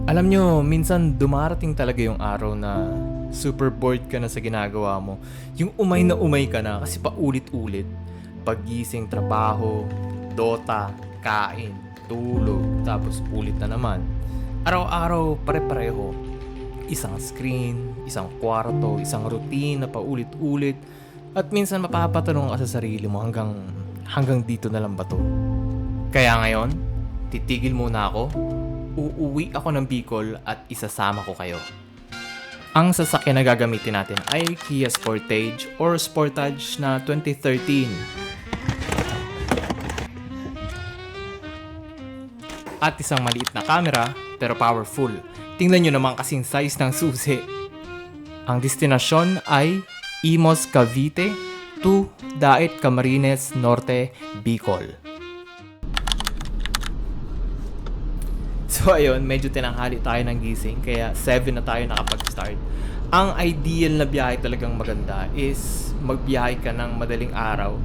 Alam nyo, minsan dumarating talaga yung araw na super bored ka na sa ginagawa mo. Yung umay na umay ka na kasi paulit-ulit. Paggising, trabaho, dota, kain, tulog, tapos ulit na naman. Araw-araw, pare-pareho. Isang screen, isang kwarto, isang routine na paulit-ulit. At minsan mapapatanong ka sa sarili mo hanggang dito na lang ba to? Kaya ngayon, titigil muna ako. Uuwi ako ng Bicol at isasama ko kayo. Ang sasakyan na gagamitin natin ay Kia Sportage or Sportage na 2013. At isang maliit na camera pero powerful. Tingnan nyo naman kasing size ng susi. Ang destinasyon ay Imos, Cavite to Dait, Camarines Norte, Bicol. So ayun, medyo tinanghali tayo ng gising kaya 7 na tayo nakapag-start. Ang ideal na biyahe talagang maganda is magbiyahe ka ng madaling araw.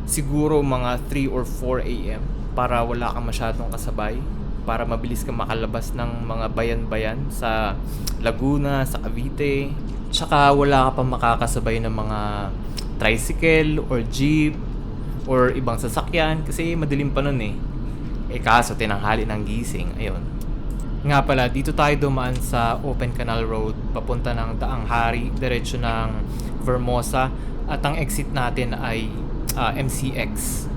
Siguro mga 3 or 4 a.m. para wala kang masyadong kasabay. Para mabilis kang makalabas ng mga bayan-bayan sa Laguna, sa Cavite. Tsaka wala ka pang makakasabay ng mga tricycle or jeep or ibang sasakyan kasi madilim pa nun eh. Kaso tinanghali ng gising, ayun. Nga pala, dito tayo dumaan sa Open Canal Road, papunta ng Daang Hari, diretso ng Vermosa, at ang exit natin ay MCX.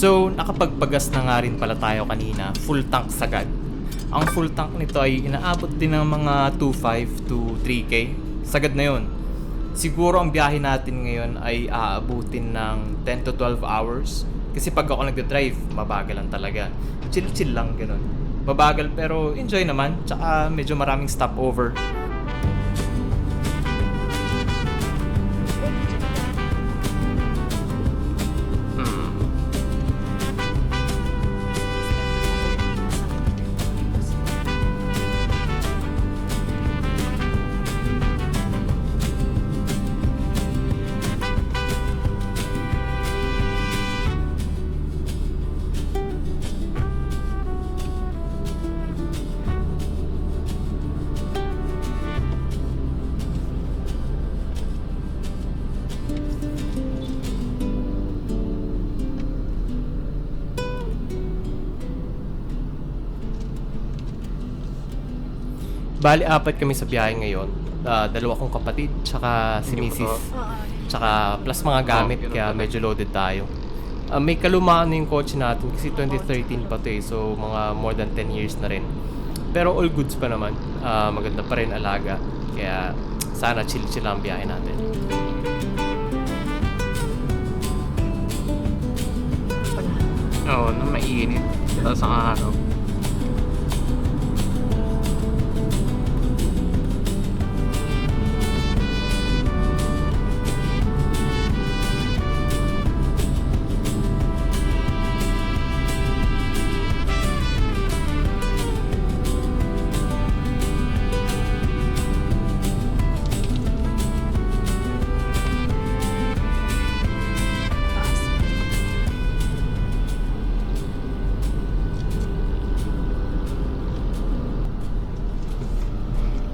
So, nakapagpagas na nga rin pala tayo kanina, full tank sagad. Ang full tank nito ay inaabot din ng mga 2.5 to 3K. Sagad na yun. Siguro ang biyahe natin ngayon ay aabutin ng 10 to 12 hours. Kasi pag ako nagdadrive, mabagal lang talaga. Chill-chill lang, ganun. Mabagal pero enjoy naman, tsaka medyo maraming stopover. Bali, apat kami sa biyahe ngayon. Dalawa kong kapatid, tsaka si Mrs. Tsaka plus mga gamit, kaya medyo loaded tayo. May kalumaan na yung kotse natin kasi 2013 pa to eh. So, mga more than 10 years na rin. Pero all goods pa naman. Maganda pa rin alaga. Kaya sana chill-chill ang biyahe natin. Oo, na mainit. Tapos ang araw.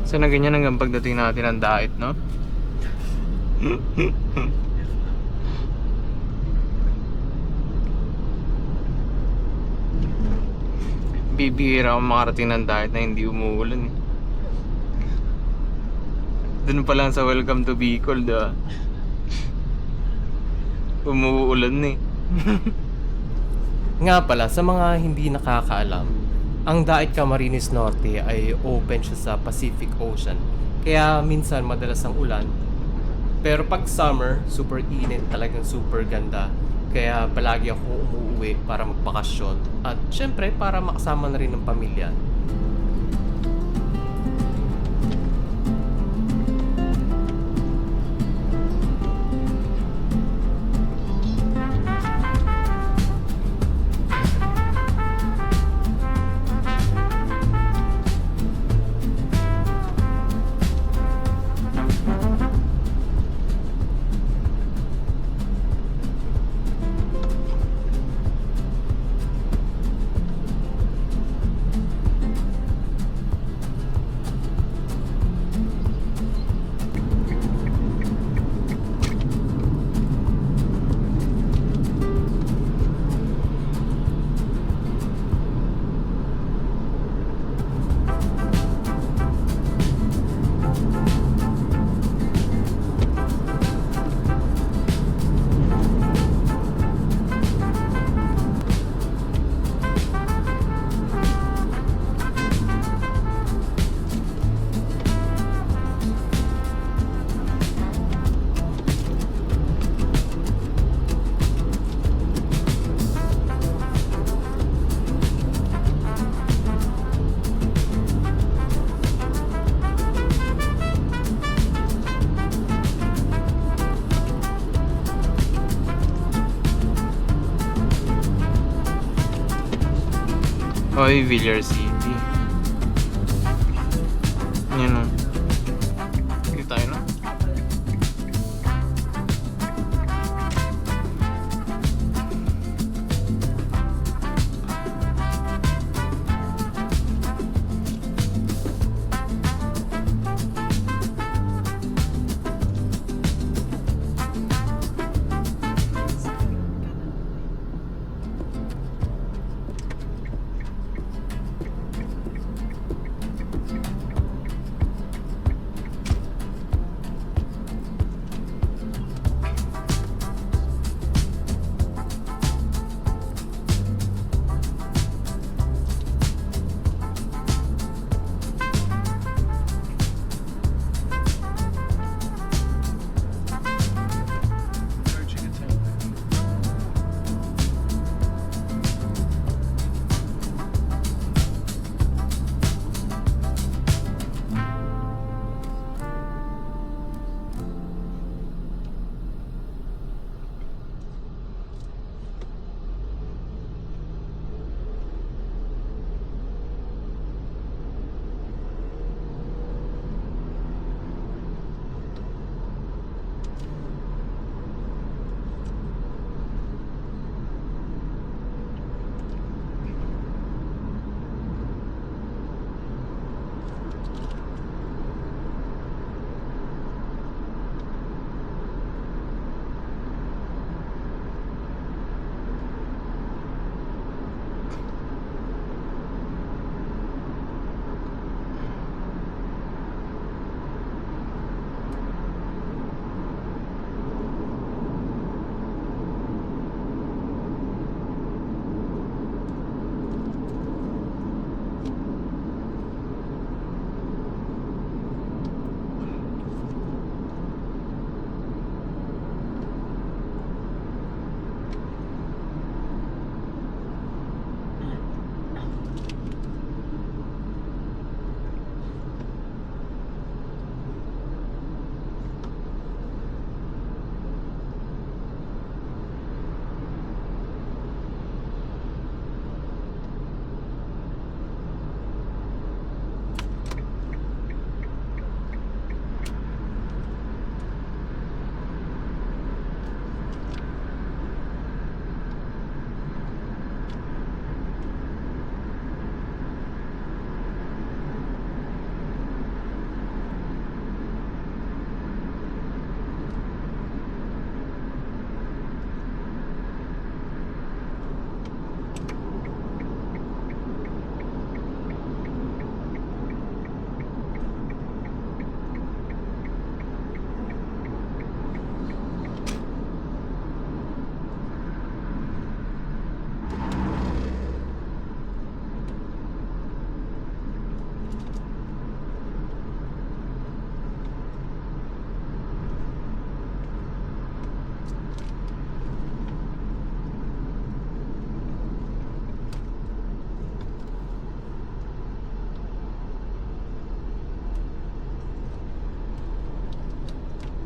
So na ganyan hanggang pagdating natin ng Dait, no? Bibihira akong makarating ng diet na hindi umuulan eh. Doon pa lang sa Welcome to Bicol, diba? Umuulan eh. Nga pala, sa mga hindi nakakaalam, ang Daet Camarines Norte ay open siya sa Pacific Ocean. Kaya minsan madalas ang ulan. Pero pag summer, super init, talagang super ganda. Kaya palagi ako umuwi para magbakasyon. At syempre, para makasama na rin ng pamilya. Oy, Villar City. Yan o. Hindi tayo na.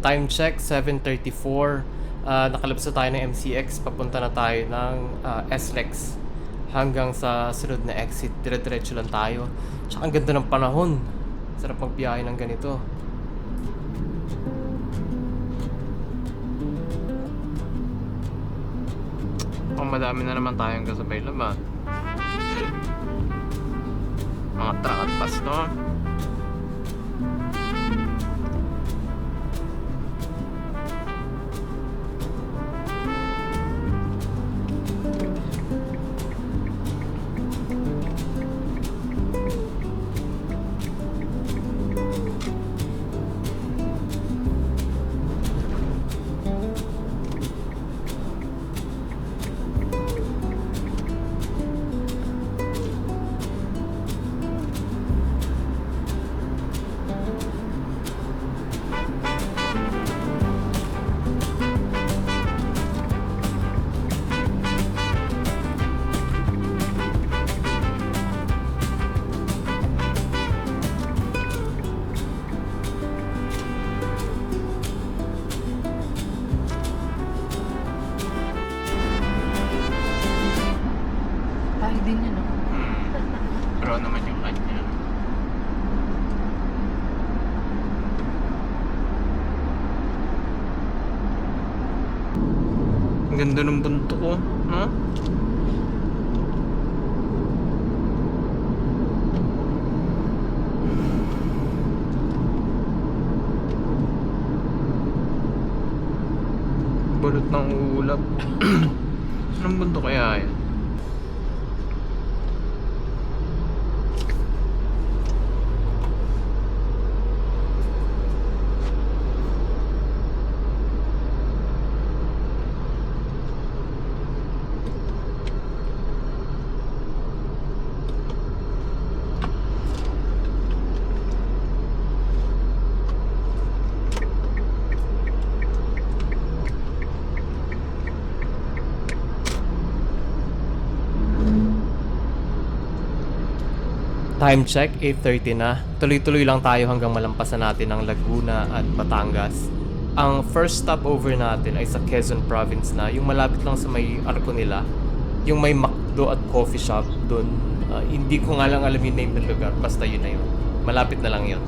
Time check, 7:34. Nakalabas na tayo ng MCX. Papunta na tayo ng SLEX. Hanggang sa sunod na exit. Dire-diretso lang tayo. Tsaka ang ganda ng panahon. Sarap magbiyahe ng ganito. Madami na naman tayong kasabay laban. Mga truck at bus, no? Tayo din yun, no? Pero naman yung kanya. Ang ganda ng bunto ko, no? Balot ng ulap. Anong bunto kaya yan? Time check, 8:30 na. Tuloy-tuloy lang tayo hanggang malampasan natin ang Laguna at Batangas. Ang first stopover natin ay sa Quezon Province na, yung malapit lang sa may arko nila. Yung may McDo at coffee shop doon. Hindi ko nga lang alam yung name ng lugar, basta yun na yun. Malapit na lang yun.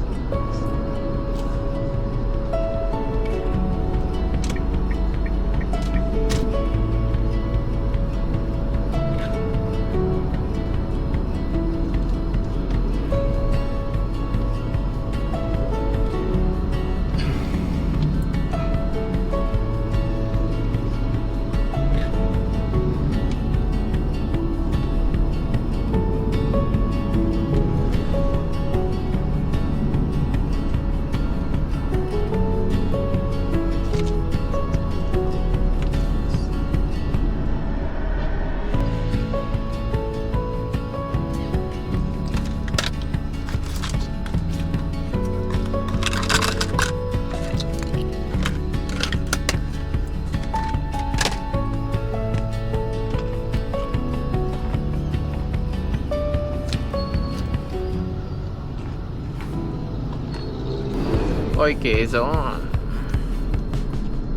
Oy, Quezon.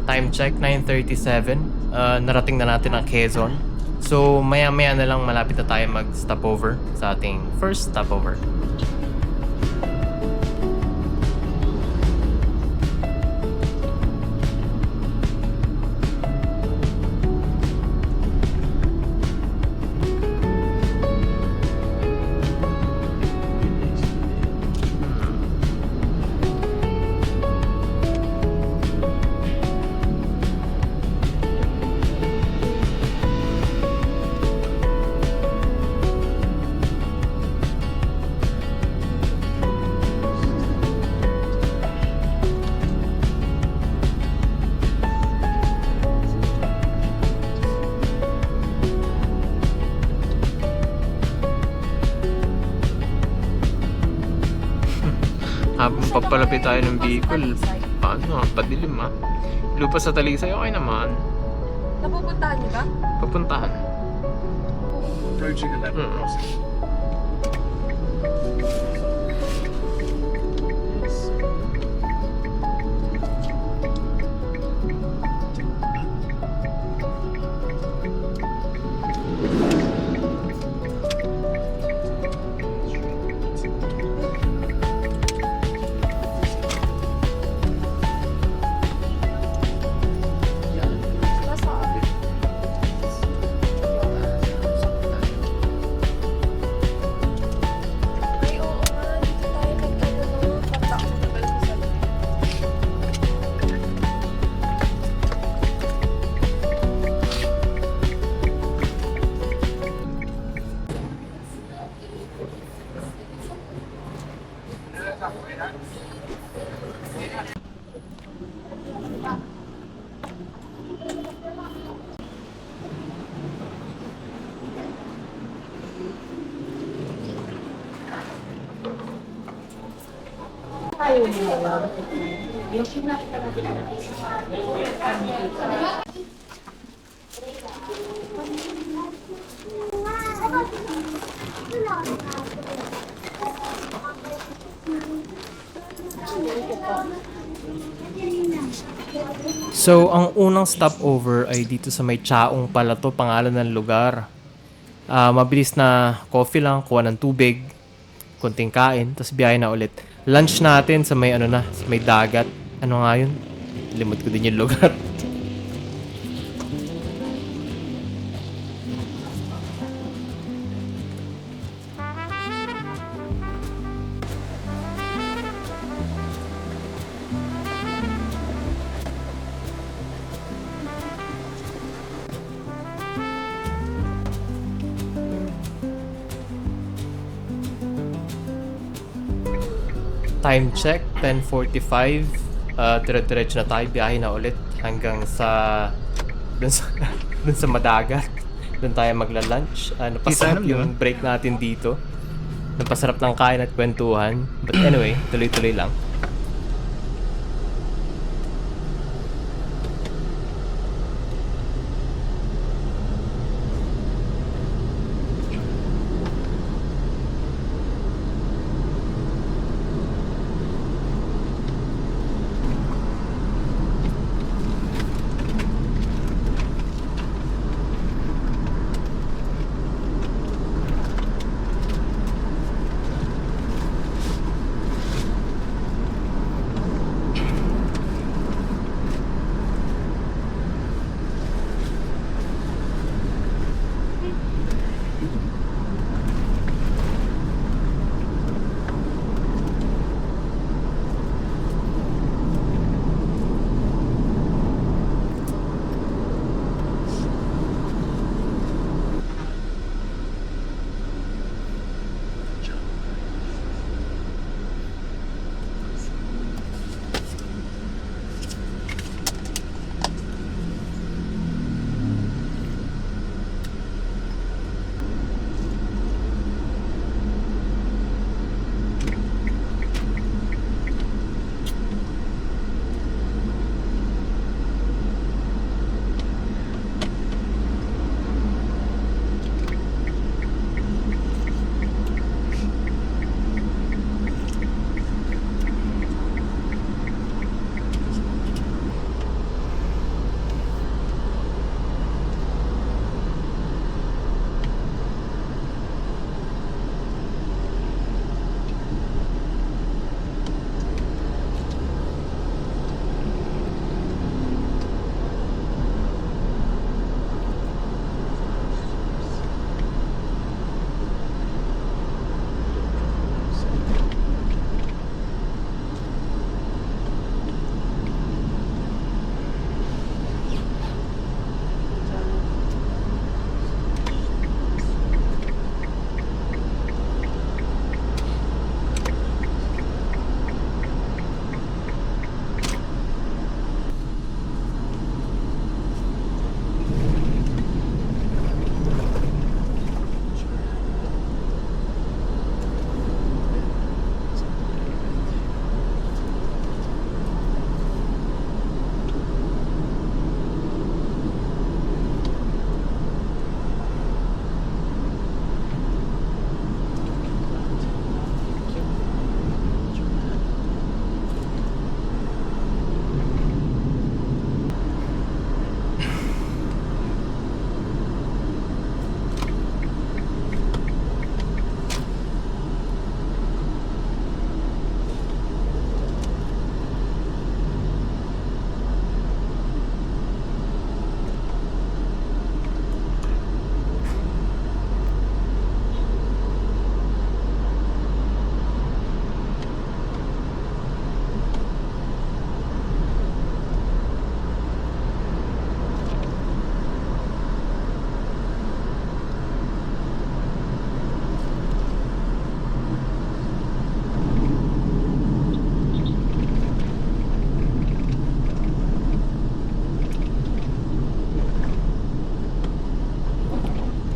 Time check, 9:37. Narating na natin ang Quezon. So, maya-maya na lang malapit na tayo mag-stopover sa ating first stopover. Habang papalapit tayo ng Bicol, paano? Padilim ah. Lupa sa Talisay, okay naman. Napupuntahan niyo ba? Papuntahan. Approaching a level crossing. So, ang unang stopover ay dito sa may Chaong pala to, pangalan ng lugar. Mabilis na coffee lang, kuha ng tubig, konting kain, tapos biyahe na ulit. Lunch natin sa may ano na, sa may dagat. Ano nga yun? Limot ko din yung lugar. Time check, 10:45. Dire-diretso na tayo, biyahe na ulit hanggang sa dun sa, dun sa Madagat. Dun tayo magla-lunch. Napasarap Kita yung break natin dito. Napasarap ng kain at kwentuhan. But anyway, tuloy-tuloy lang.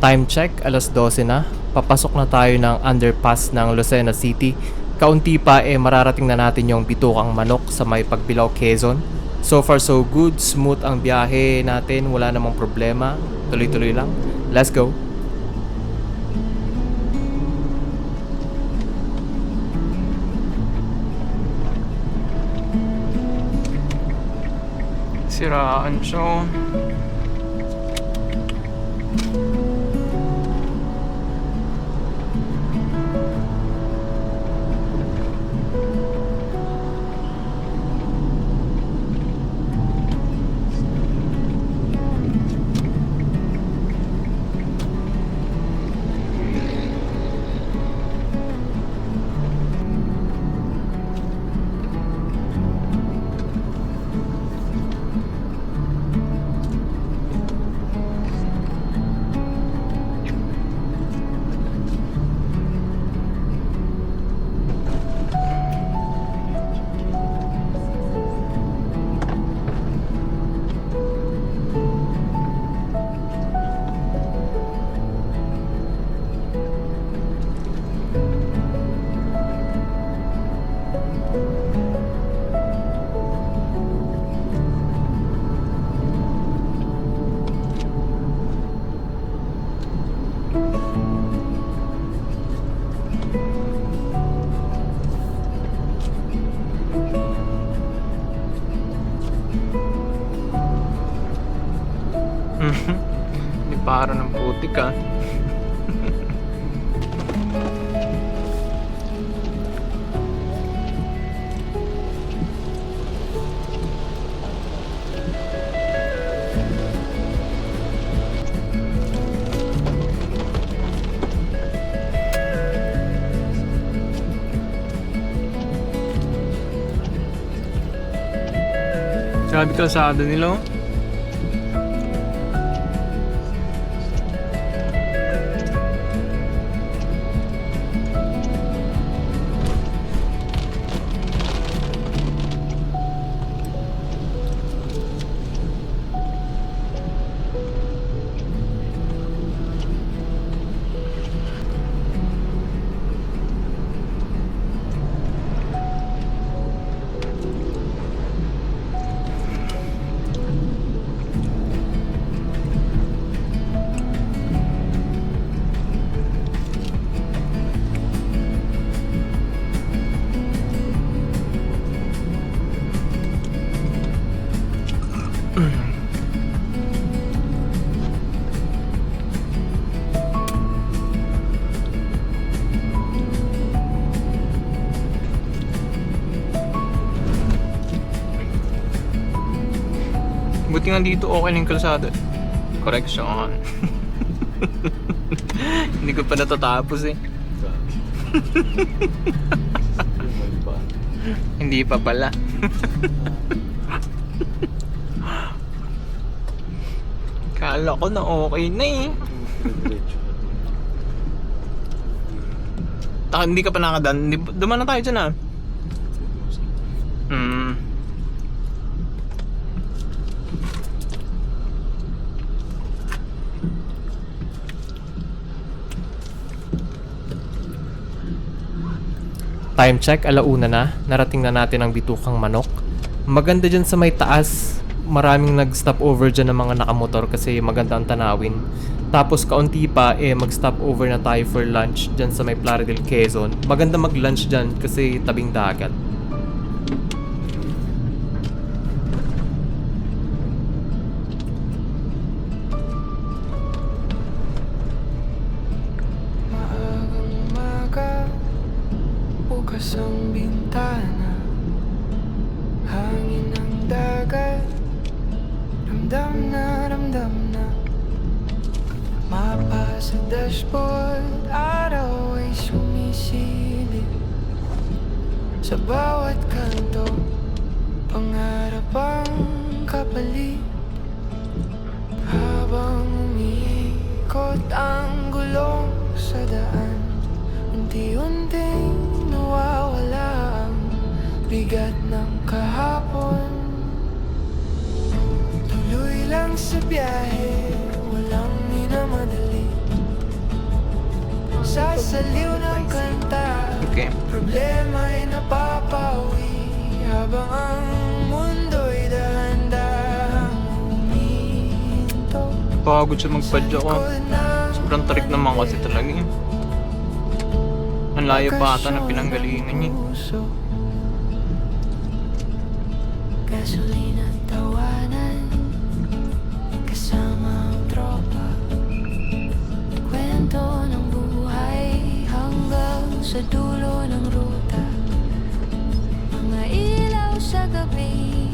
Time check, alas 12 na. Papasok na tayo ng underpass ng Lucena City. Kaunti pa mararating na natin yung Bitukang Manok sa may Pagbilao, Quezon. So far so good, smooth ang biyahe natin, wala namang problema. Tuloy-tuloy lang. Let's go. Siraan siya. Hindi para ng putik ah. Sabi kalsada nila oh. Buti nga dito okay na yung kalsada. Correction. Hindi ko pa natatapos eh. Hindi pa pala. Kala ko na okay na eh. Hindi ka pa nakadaan. Duman na tayo dyan ah. Time check, 1:00 na. Narating na natin ang Bitukang Manok. Maganda dyan sa may taas. Maraming nag-stop over dyan ng mga nakamotor kasi maganda ang tanawin. Tapos kaunti pa mag-stop over na tayo for lunch dyan sa may Plaridel, Quezon. Maganda mag-lunch dyan kasi tabing dagat. Bukas ang bintana, hangin ng dagat, ramdam na mapa sa dashboard, araw ay sumisilip sa bawat kanto, pangarap ang kapalit habang umiikot ang gulong sa daan. Unti-unting nawawala ang bigat ng kahapon. Tuloy lang sa biyahe, walang minamadali. Sasaliw ng kanta Okay. Problema'y napapawi habang ang mundo'y dahan-dahang huminto. Pagod siya magpadya ko. Likod ng Sobrang tarik naman kasi talaga eh. Ang layo pa ata ng pinanggalingan niya. puso. Gasolina at tawanan kasama ang tropa. Kwento ng buhay hanggang sa dulo ng ruta. Mga ilaw sa gabi,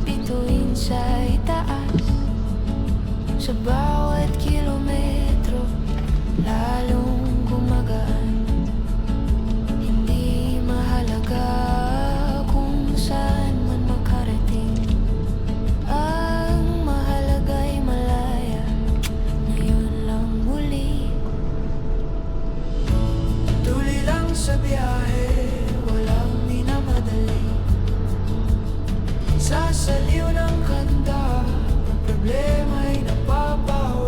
bituin sa itaas. Sa bawat kilometro, lalong gumagaan. Hindi mahalaga kung saan man makarating. Ang mahalaga'y malaya, ngayon lang muli. Tuloy lang sa biyahe, walang minamadali. Sasaliw ng kanta, ang problema'y napapawi.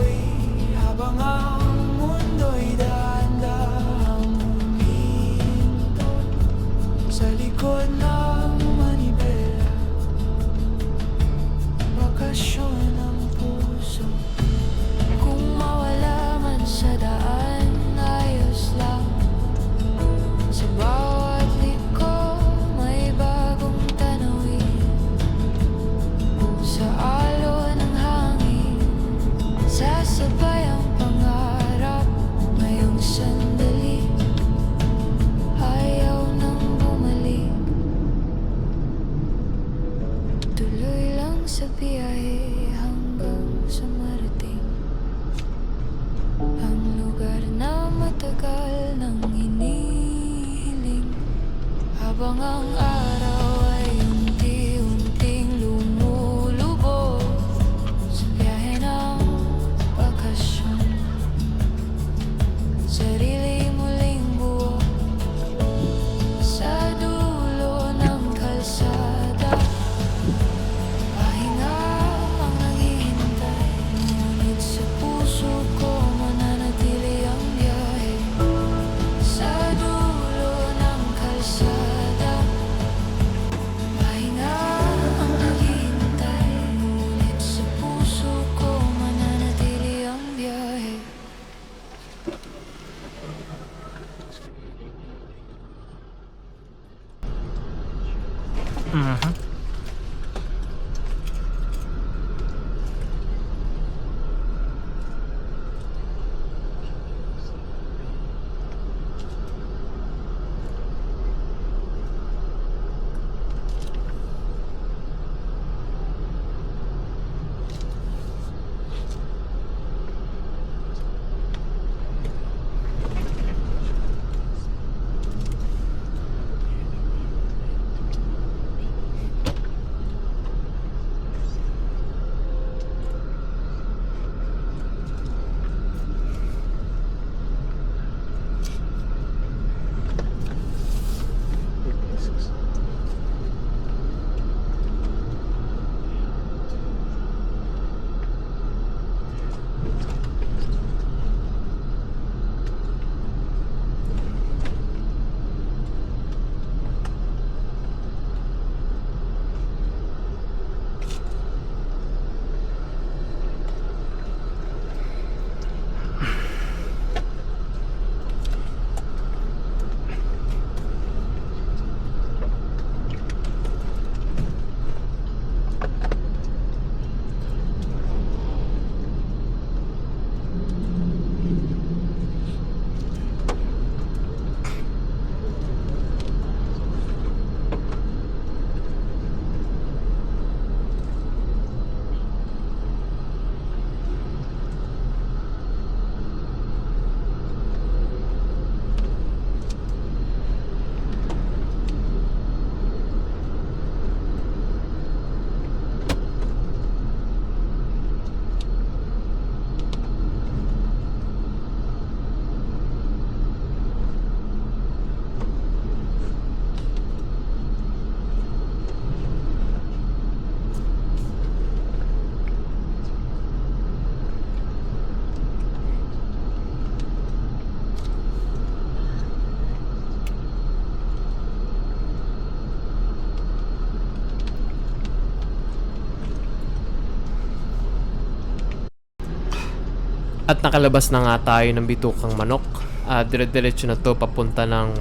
At nakalabas na nga tayo ng Bitukang Manok. Dire-diretso na to papunta ng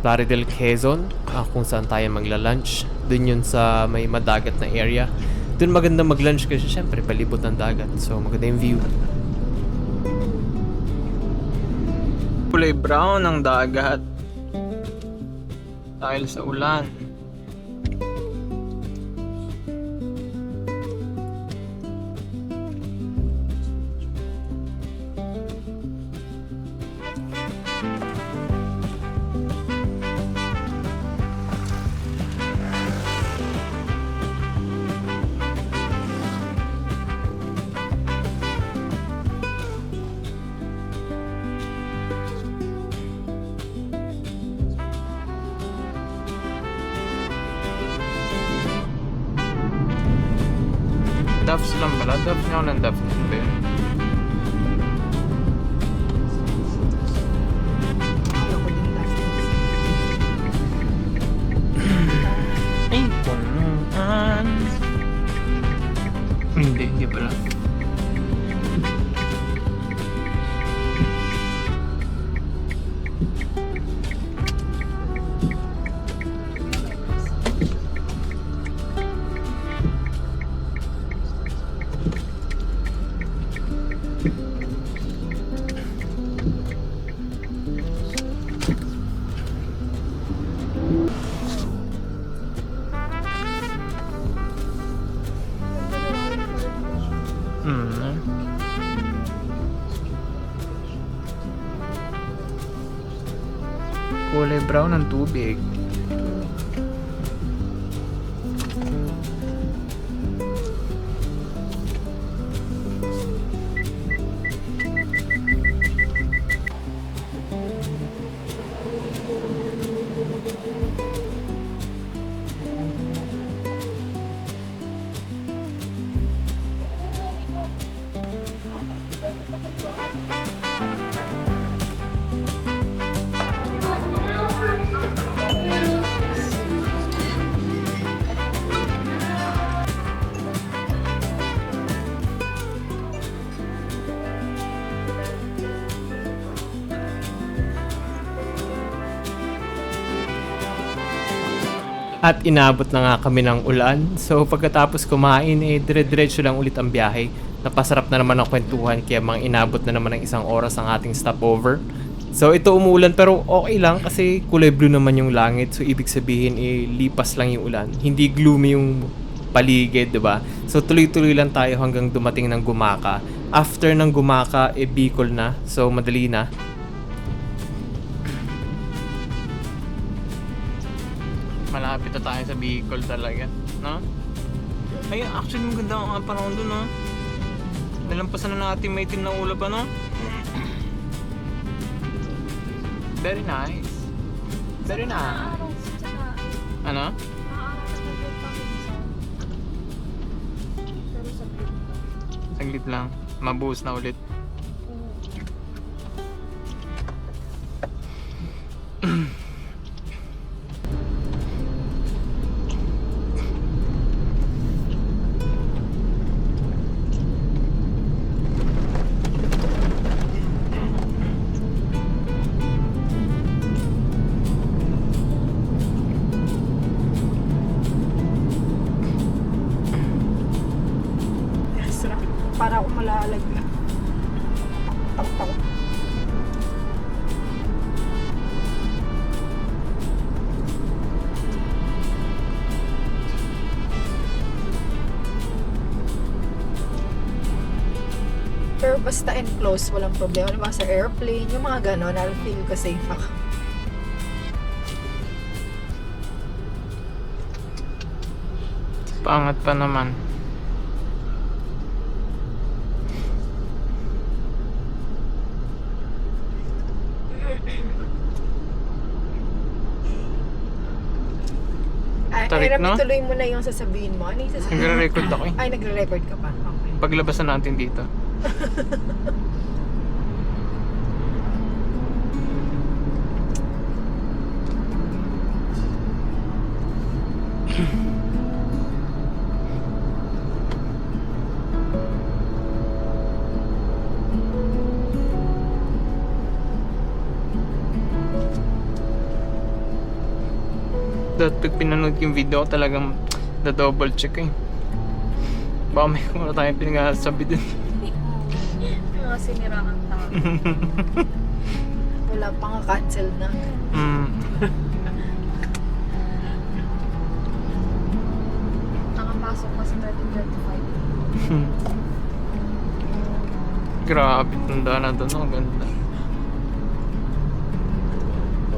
Plaridel, Quezon, kung saan tayo magla-lunch. Dun yun sa may madagat na area. Dun maganda mag-lunch kasi syempre palibot ng dagat. So maganda yung view. Kulay brown ang dagat dahil sa ulan. Duffs lang pala. Duffs niya ako ng Duffs niya ba yun? Ay, punuan. Hindi pala. Kulay brown ang tubig. At inabot na nga kami ng ulan. So pagkatapos kumain, dire-diretso lang ulit ang biyahe. Napasarap na naman ang kwentuhan kaya mga inabot na naman ng 1 oras ang ating stopover. So ito umuulan pero okay lang kasi kulay blue naman yung langit. So ibig sabihin lipas lang yung ulan. Hindi gloomy yung paligid, 'di ba? So tuloy-tuloy lang tayo hanggang dumating ng Gumaka. After ng Gumaka, Bicol na. So madali na. Malapit na tayo sa Bicol talaga, no? Ay, actually maganda ang panahon doon, no? Nalampasan na natin may itim na ulap, ano? Very nice. Very nice. Ano? Saglit lang. Mabuhos na ulit. Para ako malalag na. Taw-taw. Pero basta enclosed, walang problema. Diba sa airplane, yung mga gano'n, I'll feel ko safe ako. Pangat pa naman. Ay, Tarik, no? tuloy mo na yung sasabihin mo. Ano yung sasabihin? Nagre-record ako eh. Ay, nagre-record ka pa. Okay. Paglabas na natin dito. pag pinanood yung video ko, talagang double check eh. Baka may kung ano tayong pinagsasabi din. Mga siniraan tao. Wala pa nga cancel na. Nakapasok pa sa 1325. Grabe, tanda na doon. Ang ganda.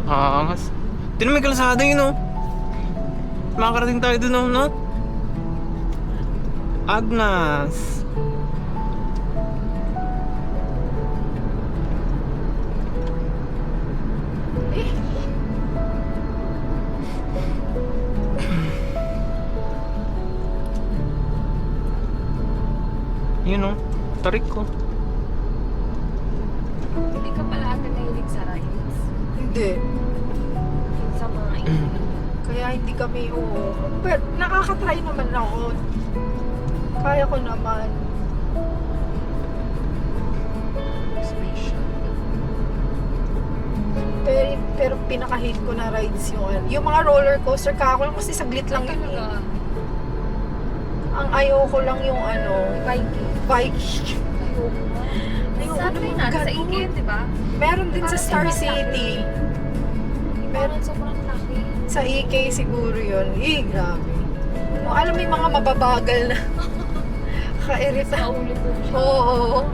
Angas. Tinan mo yung kalsada yun, no? Makakarating tayo doon, no? Agnes. Yun, no? Tarik ko. Hindi ka pala ate nahilig sa rides. Hindi. Sa mga inulit. Kaya hindi kami, oo. Pero nakakatry naman ako. Kaya ko naman. Pero pinaka-hate ko na rides yung mga roller coaster. Kako lang kasi saglit lang yun eh. Ang ayoko lang yung Viking. Viking. Ayoko nga. Ayoko Sabi naman na, sa ganun. Ikea, di ba? Meron din sa Parang Star sobrang City. Parang sobrang laki. Sa EK siguro yun. Grabe. No, alam mo yung mga mababagal na kairita. Sa ulit ko siya. Oo.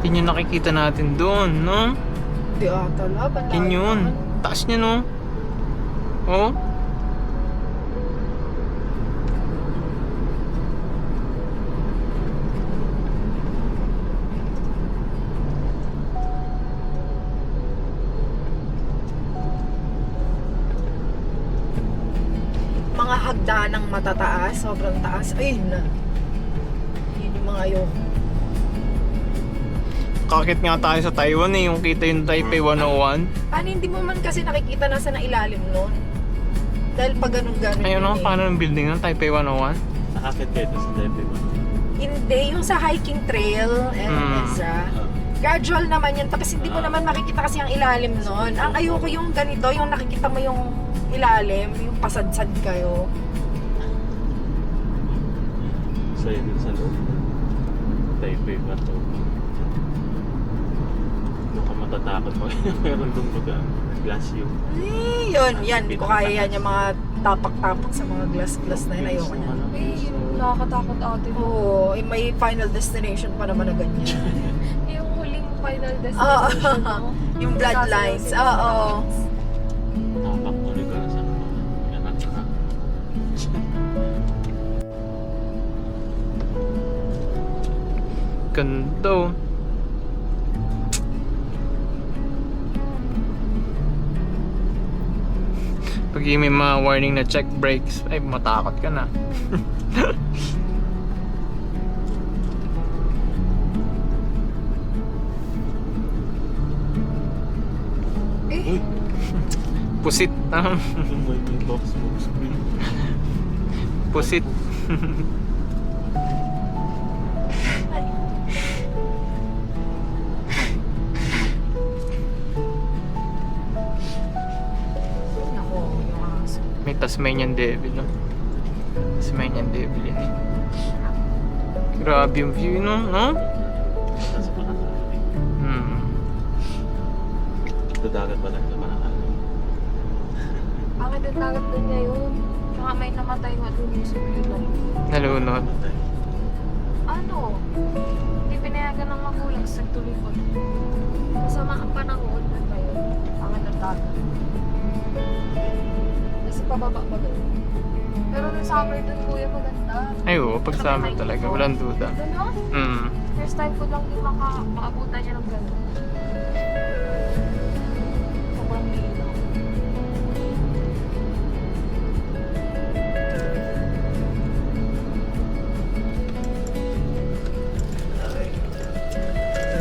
Yun yung nakikita natin doon, no? Di ata laban. Yun yun. Taas niya, no? Oh? Mga hagdanang matataas, sobrang taas. Ayun na. Yun yung mga ayoko. Kakit nga tayo sa Taiwan eh, yung kita yung Taipei 101. Paano hindi mo man kasi nakikita nasa na ilalim nun? Dahil pag ganun-ganun Ayun, yun no? eh. Paano ng building ng Taipei 101? Nakakit kayo sa Taipei ba? Hindi, yung sa hiking trail and Ezra. Gradual naman yun, tapos hindi mo naman makikita kasi ang ilalim nun. Ang ayoko yung ganito, yung nakikita mo yung ilalim, yung pasadsad kayo. Sa yun sa loob. Taipei ba ito? Mukhang matatakot mo. Meron doon baga glass yung... Yun, yan, hindi ko kaya yan, yung mga tapak-tapak sa mga glass-glass na yun, ayoko niya. Eh, yun nakakatakot ate. Oo, may final destination pa naman na ganyan. Yung huling final Oo. destination mo. Yung bloodlines, oo. Tapak mo rin ka na sa mga anak na. Ganda oh. Pag may mga warning na check brakes, ay matakot ka na. Eh, Pusit. Yung may box screen. Pusit. nako, yung aso. May Tasmanian Devil, no? Tasmanian Devil yan eh. Grabe yung view, no? No? Nasa Manakali. Dadagat pa lang sa Manakali. Bakit ang dagat doon ngayon? Tsaka may namatay nga doon yung sibilong. Nalunod. Matay. Ano? Hindi pinayagan ng magulang sa tuloy ko. Masama ang panahon na tayo. Pangan ng dagat. Kasi pababa ba doon? Pero nung summer doon kuya maganda. Ay oo, pag summer talaga, walang duda. Doon no? First time ko lang yung makaabutan niya ng gano'n. Sobrang linaw.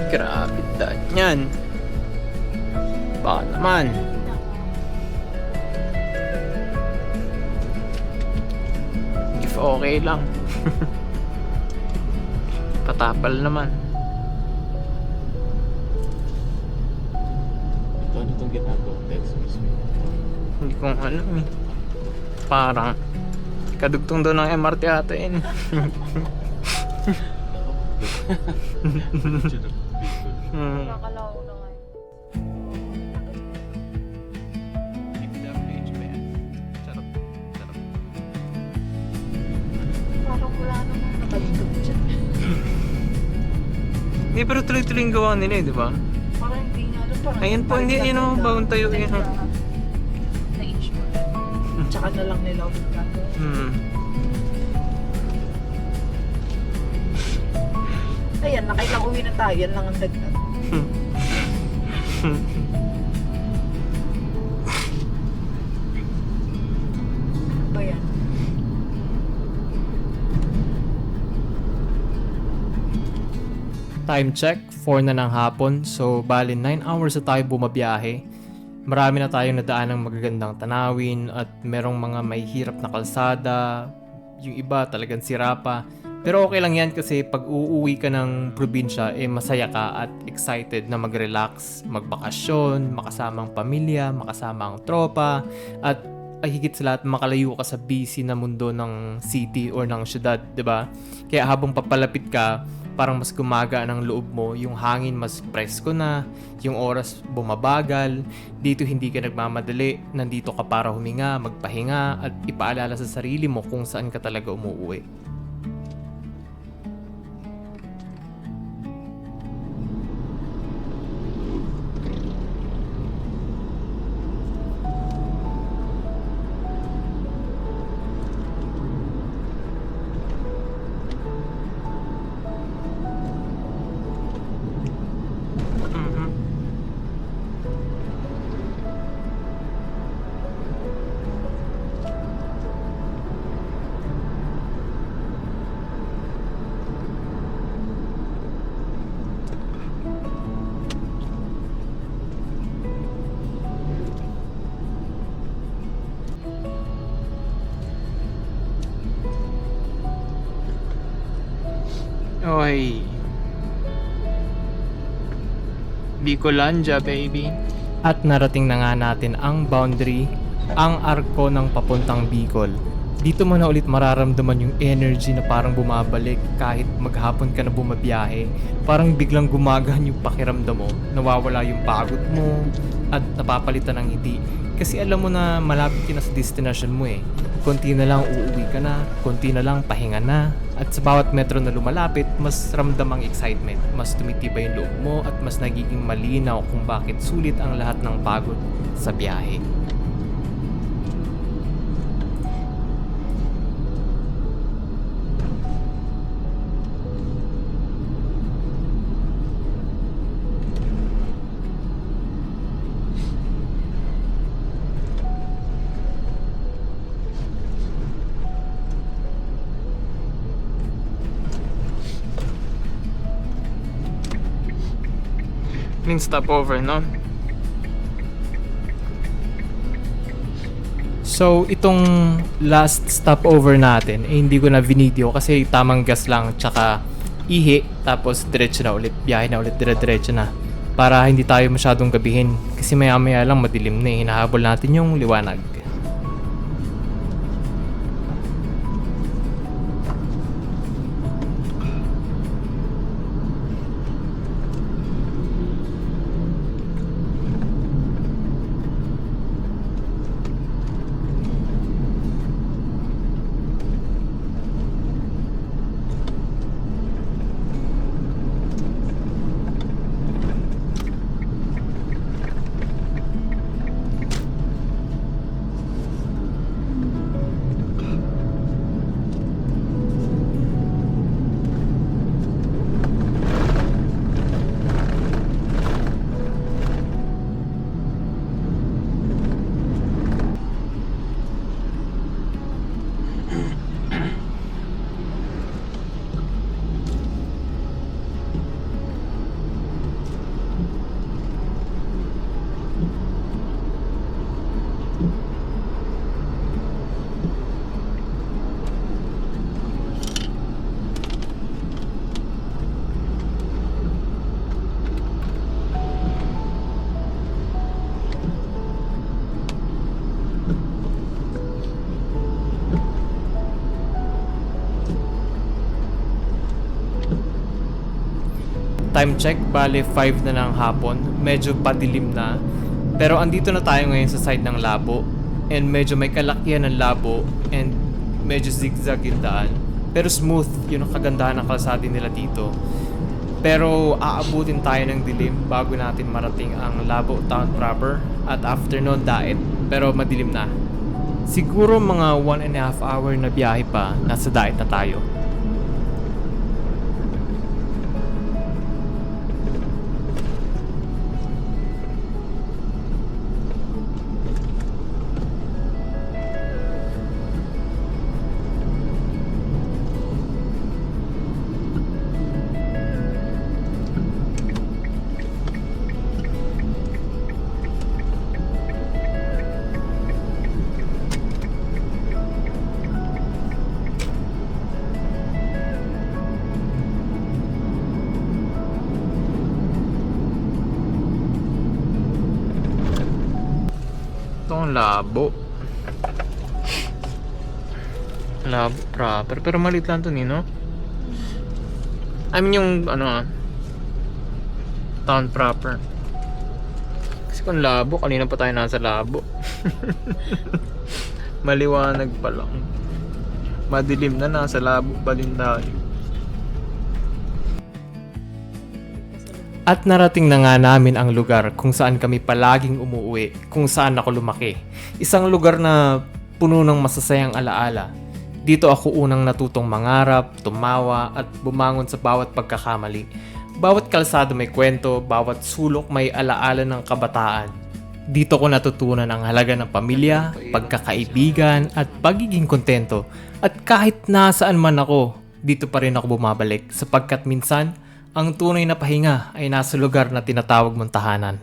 Grabe daan yan. Baka naman. If okay lang. Patapal naman. Anong ginagawa text mismo? Hindi ko alam eh. Parang kadugtong daw ng MRT ata yun. Nakakalaw na ngayon. Parang wala namang Nakalindog dyan. Hindi, pero tuloy-tuloy yung gawa nila eh, di ba? Parang hindi nga alam. Parang Ayun po, hindi, yun o, bawang tayo yun. na-inch mo. Tsaka na lang nila ulit gagawin. Hmm. Ayan, nakailang uwi na tayo. Yan lang ang dagdag. Ano ba yan? Time check, 4 na ng hapon. So, bali 9 hours na tayo bumabiyahe. Marami na tayong nadaan ng magagandang tanawin at merong mga may hirap na kalsada. Yung iba talagang sira pa. Pero okay lang yan kasi pag uuwi ka ng probinsya, masaya ka at excited na mag-relax, magbakasyon, makasama ang pamilya, makasama ang tropa, at ay higit sa lahat makalayo ka sa busy na mundo ng city or ng syudad, 'di ba? Kaya habang papalapit ka, parang mas gumagaan ang loob mo, yung hangin mas presko na, yung oras bumabagal, dito hindi ka nagmamadali, nandito ka para huminga, magpahinga at ipaalala sa sarili mo kung saan ka talaga umuuwi. Oy. Bicolandia, baby. At narating na nga natin ang boundary, ang arko ng papuntang Bicol. Dito mo na ulit mararamdaman yung energy na parang bumabalik kahit maghapon ka na bumabiyahe. Parang biglang gumagaan yung pakiramdam mo, nawawala yung pagod mo, at napapalitan ng ngiti. Kasi alam mo na malapit ka na sa destination mo eh. Konti na lang uuwi ka na, konti na lang pahinga na. At sa bawat metro na lumalapit, mas ramdam ang excitement, mas tumitibay yung loob mo at mas nagiging malinaw kung bakit sulit ang lahat ng pagod sa biyahe. Means stopover, no? So, itong last stopover natin, hindi ko na video kasi tamang gas lang, tsaka ihi, tapos diretso na ulit, biyahe na ulit, dire-diretso na. Para hindi tayo masyadong gabihin, kasi maya-maya lang madilim na hinahabol natin yung liwanag. time check, bale 5 na ng hapon. Medyo padilim na. Pero andito na tayo ngayon sa side ng labo. And medyo may kalakihan ng labo. And medyo zigzag yung daan. Pero smooth, yun ang kagandahan ng kalsada nila dito. Pero aabutin tayo ng dilim bago natin marating ang Labo town proper. At after nun, daet. Pero madilim na. Siguro mga 1.5 hour na biyahe pa, nasa daet na tayo. Ito ang Labo. Labo proper. Pero maliit lang to, Nino. I mean yung town proper. Kasi kung Labo, kanina pa tayo nasa Labo. Maliwanag pa lang. Madilim na, nasa Labo pa din tayo. At narating na nga namin ang lugar kung saan kami palaging umuwi, kung saan ako lumaki. Isang lugar na puno ng masasayang alaala. Dito ako unang natutong mangarap, tumawa at bumangon sa bawat pagkakamali. Bawat kalsado may kwento, bawat sulok may alaala ng kabataan. Dito ko natutunan ang halaga ng pamilya, pagkakaibigan at pagiging kontento. At kahit nasaan man ako, dito pa rin ako bumabalik sapagkat minsan, ang tunay na pahinga ay nasa lugar na tinatawag mong tahanan.